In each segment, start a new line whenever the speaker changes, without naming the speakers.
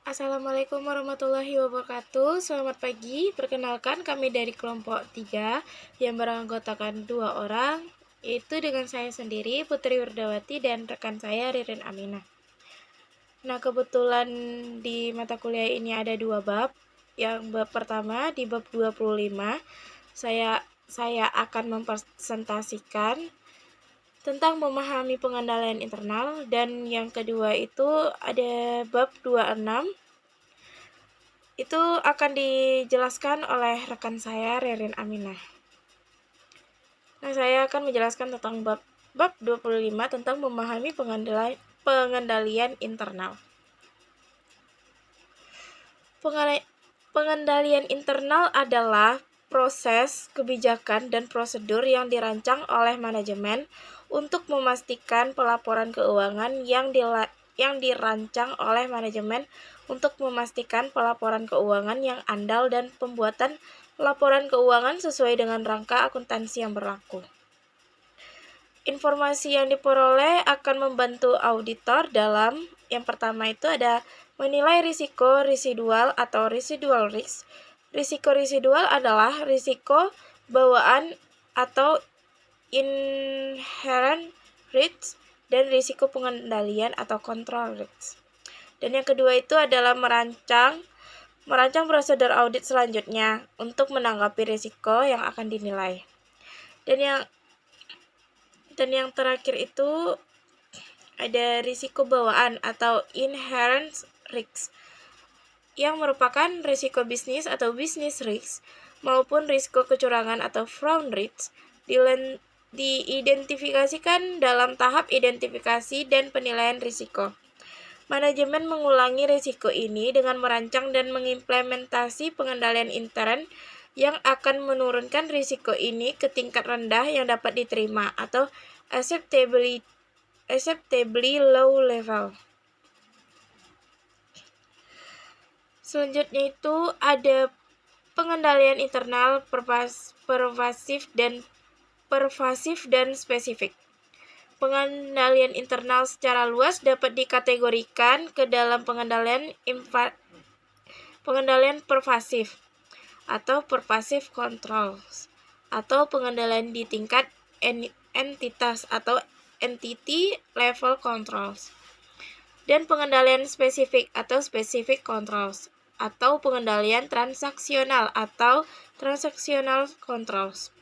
Assalamualaikum warahmatullahi wabarakatuh. Selamat pagi. Perkenalkan kami dari kelompok 3 yang beranggotakan 2 orang, yaitu dengan saya sendiri, Putri Wardawati, dan rekan saya, Ririn Aminah. Nah, kebetulan di mata kuliah ini ada 2 bab. Yang bab pertama, di bab 25, saya akan mempresentasikan tentang memahami pengendalian internal, dan yang kedua itu ada bab 26. Itu akan dijelaskan oleh rekan saya, Ririn Aminah. Nah, saya akan menjelaskan tentang bab 25 tentang memahami pengendalian internal. Pengendalian internal adalah proses, kebijakan, dan prosedur yang dirancang oleh manajemen untuk memastikan pelaporan keuangan yang dirancang oleh manajemen untuk memastikan pelaporan keuangan yang andal dan pembuatan laporan keuangan sesuai dengan rangka akuntansi yang berlaku. Informasi yang diperoleh akan membantu auditor dalam yang pertama itu ada menilai risiko residual atau residual risk. Risiko residual adalah risiko bawaan atau inherent risk dan risiko pengendalian atau control risk. Dan yang kedua itu adalah merancang prosedur audit selanjutnya untuk menanggapi risiko yang akan dinilai. Dan yang terakhir itu ada risiko bawaan atau inherent risk, yang merupakan risiko bisnis atau business risk maupun risiko kecurangan atau fraud risk diidentifikasikan dalam tahap identifikasi dan penilaian risiko. Manajemen mengulangi risiko ini dengan merancang dan mengimplementasi pengendalian intern yang akan menurunkan risiko ini ke tingkat rendah yang dapat diterima atau acceptably low level. Selanjutnya itu ada pengendalian internal pervasif dan spesifik. Pengendalian internal secara luas dapat dikategorikan ke dalam pengendalian pervasif atau pervasive controls, atau pengendalian di tingkat entitas atau entity level controls, dan pengendalian spesifik atau specific controls, atau pengendalian transaksional atau transactional controls.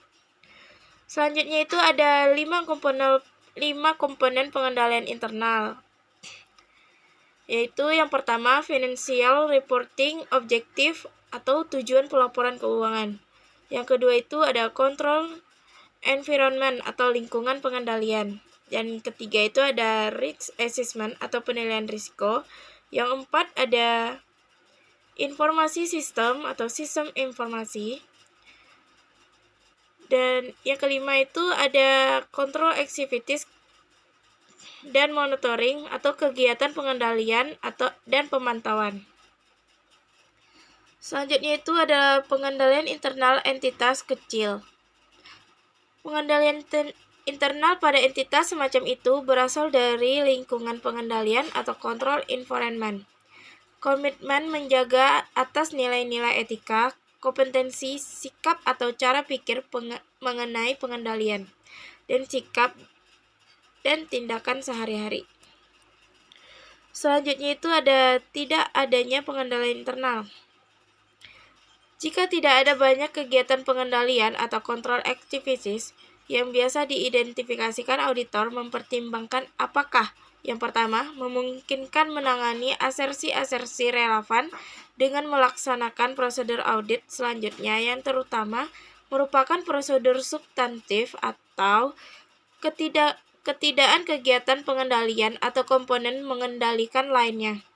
Selanjutnya itu ada 5 komponen pengendalian internal, yaitu yang pertama financial reporting objective atau tujuan pelaporan keuangan. Yang kedua itu ada control environment atau lingkungan pengendalian. Yang ketiga itu ada risk assessment atau penilaian risiko. Yang empat ada informasi sistem atau sistem informasi. Dan yang kelima itu ada control activities dan monitoring atau kegiatan pengendalian dan pemantauan. Selanjutnya itu adalah pengendalian internal entitas kecil. Pengendalian internal pada entitas semacam itu berasal dari lingkungan pengendalian atau control environment. Komitmen menjaga atas nilai-nilai etika, kompetensi, sikap atau cara pikir mengenai pengendalian, dan sikap dan tindakan sehari-hari. Selanjutnya itu ada tidak adanya pengendalian internal. Jika tidak ada banyak kegiatan pengendalian atau control activities yang biasa diidentifikasikan, auditor mempertimbangkan apakah yang pertama, memungkinkan menangani asersi-asersi relevan dengan melaksanakan prosedur audit selanjutnya yang terutama merupakan prosedur substantif atau ketidakadaan kegiatan pengendalian atau komponen mengendalikan lainnya.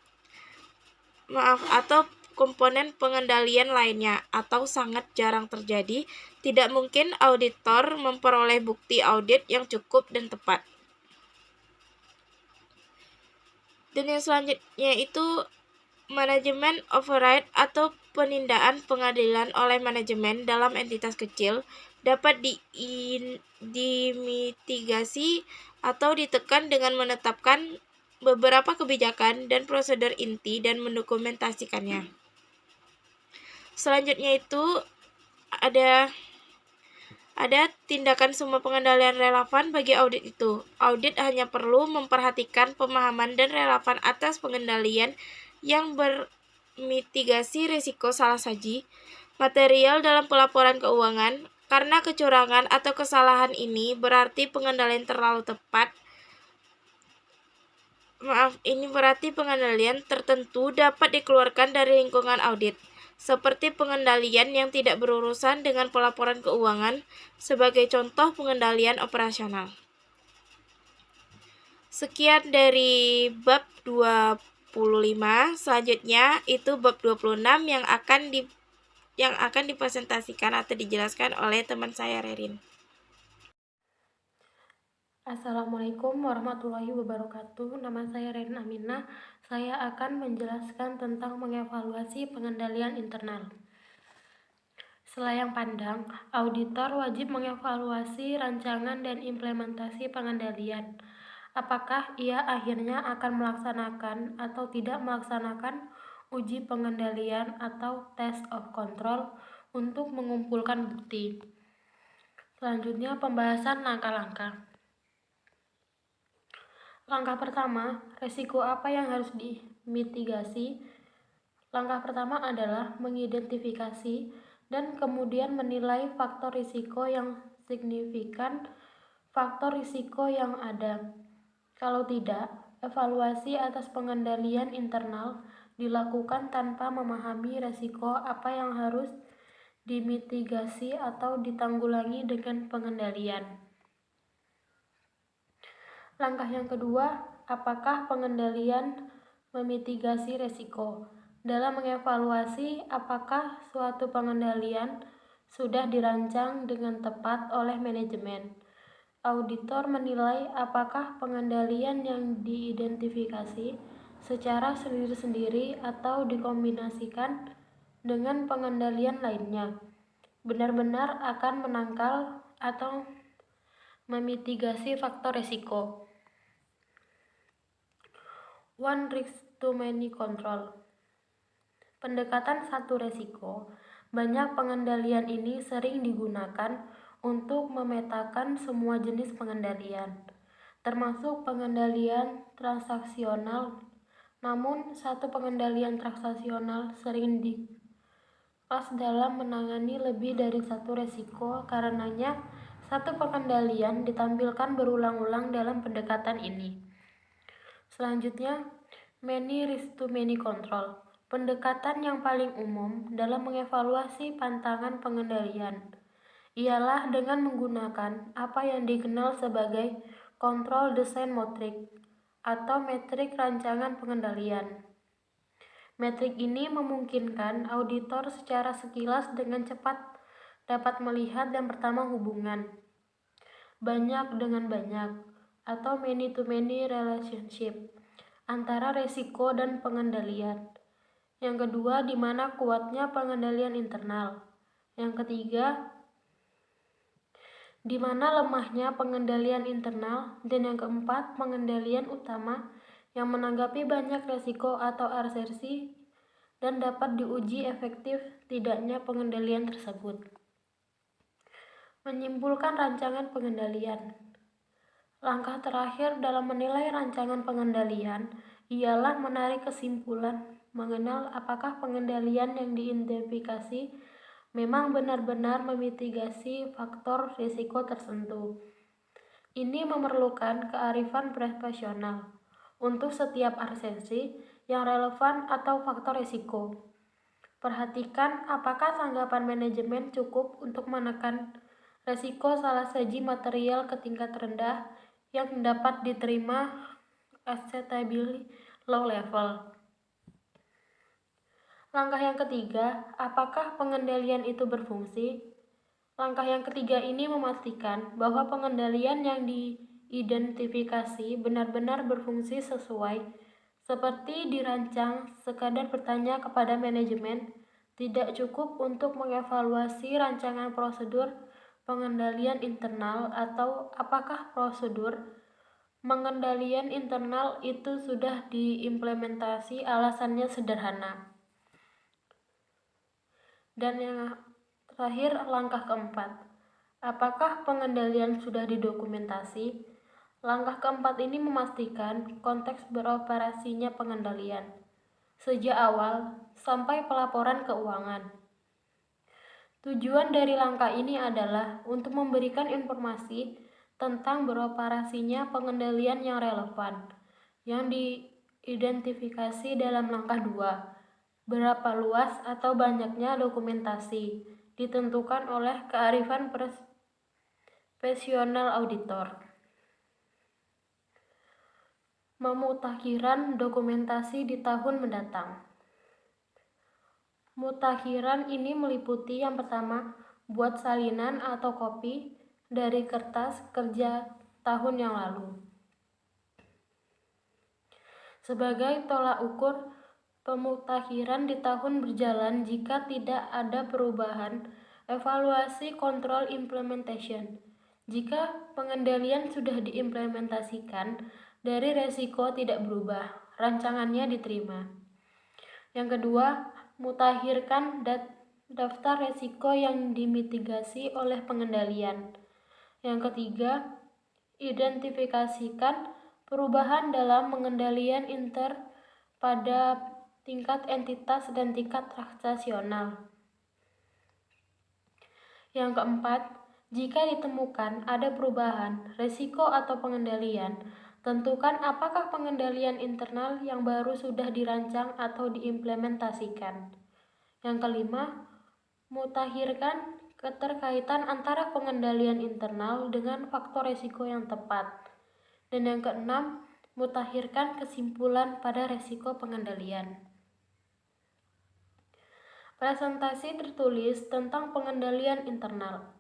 Atau komponen pengendalian lainnya, atau sangat jarang terjadi, tidak mungkin auditor memperoleh bukti audit yang cukup dan tepat. Dan yang selanjutnya itu manajemen override atau penundaan pengadilan oleh manajemen dalam entitas kecil dapat dimitigasi atau ditekan dengan menetapkan beberapa kebijakan dan prosedur inti dan mendokumentasikannya. Selanjutnya itu ada tindakan semua pengendalian relevan bagi audit itu. Audit hanya perlu memperhatikan pemahaman dan relevan atas pengendalian yang bermitigasi risiko salah saji material dalam pelaporan keuangan. Karena kecurangan atau kesalahan ini berarti pengendalian terlalu tepat. Ini berarti pengendalian tertentu dapat dikeluarkan dari lingkungan audit, seperti pengendalian yang tidak berurusan dengan pelaporan keuangan, sebagai contoh pengendalian operasional. Sekian dari bab 25, selanjutnya itu bab 26 yang akan dipresentasikan atau dijelaskan oleh teman saya Rerin.
Assalamualaikum warahmatullahi wabarakatuh. Nama saya Rerin Aminah. Saya akan menjelaskan tentang mengevaluasi pengendalian internal. Selayang pandang, auditor wajib mengevaluasi rancangan dan implementasi pengendalian. Apakah ia akhirnya akan melaksanakan atau tidak melaksanakan uji pengendalian atau test of control untuk mengumpulkan bukti. Selanjutnya, pembahasan langkah-langkah. Langkah pertama, resiko apa yang harus dimitigasi? Langkah pertama adalah mengidentifikasi dan kemudian menilai faktor risiko yang signifikan, faktor risiko yang ada. Kalau tidak, evaluasi atas pengendalian internal dilakukan tanpa memahami risiko apa yang harus dimitigasi atau ditanggulangi dengan pengendalian. Langkah yang kedua, apakah pengendalian memitigasi resiko? Dalam mengevaluasi apakah suatu pengendalian sudah dirancang dengan tepat oleh manajemen. Auditor menilai apakah pengendalian yang diidentifikasi secara sendiri-sendiri atau dikombinasikan dengan pengendalian lainnya benar-benar akan menangkal atau memitigasi faktor resiko. One risk to many control. Pendekatan satu resiko. Banyak pengendalian ini sering digunakan untuk memetakan semua jenis pengendalian, termasuk pengendalian transaksional. Namun, satu pengendalian transaksional sering dikelas dalam menangani lebih dari satu resiko, karenanya satu pengendalian ditampilkan berulang-ulang dalam pendekatan ini. Selanjutnya, many risk to many control. Pendekatan yang paling umum dalam mengevaluasi pantangan pengendalian ialah dengan menggunakan apa yang dikenal sebagai kontrol desain metrik atau metrik rancangan pengendalian. Metrik ini memungkinkan auditor secara sekilas dengan cepat dapat melihat dan pertama hubungan banyak dengan banyak atau many to many relationship antara resiko dan pengendalian. Yang kedua, di mana kuatnya pengendalian internal. Yang ketiga, di mana lemahnya pengendalian internal. Dan yang keempat, pengendalian utama yang menanggapi banyak resiko atau asersi dan dapat diuji efektif tidaknya pengendalian tersebut. Menyimpulkan rancangan pengendalian. Langkah terakhir dalam menilai rancangan pengendalian ialah menarik kesimpulan mengenal apakah pengendalian yang diidentifikasi memang benar-benar memitigasi faktor risiko tertentu. Ini memerlukan kearifan profesional untuk setiap asersi yang relevan atau faktor risiko. Perhatikan apakah tanggapan manajemen cukup untuk menekan risiko salah saji material ke tingkat rendah yang dapat diterima acceptably low level. Langkah yang ketiga, apakah pengendalian itu berfungsi? Langkah yang ketiga ini memastikan bahwa pengendalian yang diidentifikasi benar-benar berfungsi sesuai seperti dirancang. Sekadar bertanya kepada manajemen tidak cukup untuk mengevaluasi rancangan prosedur pengendalian internal atau apakah prosedur Pengendalian internal itu sudah diimplementasi, alasannya sederhana. Dan yang terakhir, langkah keempat. Apakah pengendalian sudah didokumentasi? Langkah keempat ini memastikan konteks beroperasinya pengendalian sejak awal sampai pelaporan keuangan. Tujuan dari langkah ini adalah untuk memberikan informasi tentang beroperasinya pengendalian yang relevan, yang diidentifikasi dalam langkah 2. Berapa luas atau banyaknya dokumentasi, ditentukan oleh kearifan profesional auditor. Memutakhiran dokumentasi di tahun mendatang. Mutakhiran ini meliputi yang pertama, buat salinan atau kopi dari kertas kerja tahun yang lalu. Sebagai tolak ukur pemutakhiran di tahun berjalan jika tidak ada perubahan, evaluasi kontrol implementation. Jika pengendalian sudah diimplementasikan, dari resiko tidak berubah, rancangannya diterima. Yang kedua, mutakhirkan daftar resiko yang dimitigasi oleh pengendalian. Yang ketiga, identifikasikan perubahan dalam pengendalian pada tingkat entitas dan tingkat transaksional. Yang keempat, jika ditemukan ada perubahan, resiko atau pengendalian, tentukan apakah pengendalian internal yang baru sudah dirancang atau diimplementasikan. Yang kelima, mutakhirkan keterkaitan antara pengendalian internal dengan faktor resiko yang tepat. Dan yang keenam, mutakhirkan kesimpulan pada resiko pengendalian. Presentasi tertulis tentang pengendalian internal.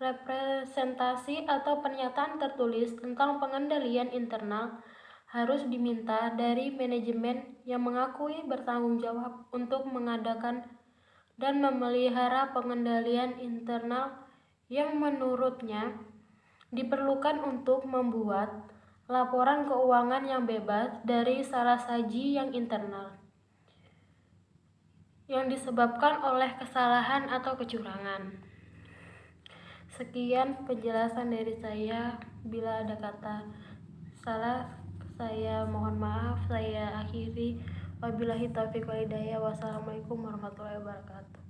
Representasi atau pernyataan tertulis tentang pengendalian internal harus diminta dari manajemen yang mengakui bertanggung jawab untuk mengadakan dan memelihara pengendalian internal yang menurutnya diperlukan untuk membuat laporan keuangan yang bebas dari salah saji yang internal yang disebabkan oleh kesalahan atau kecurangan. Sekian penjelasan dari saya. Bila ada kata salah, saya mohon maaf. Saya akhiri. Wabillahi taufiq wal hidayah. Wassalamualaikum warahmatullahi wabarakatuh.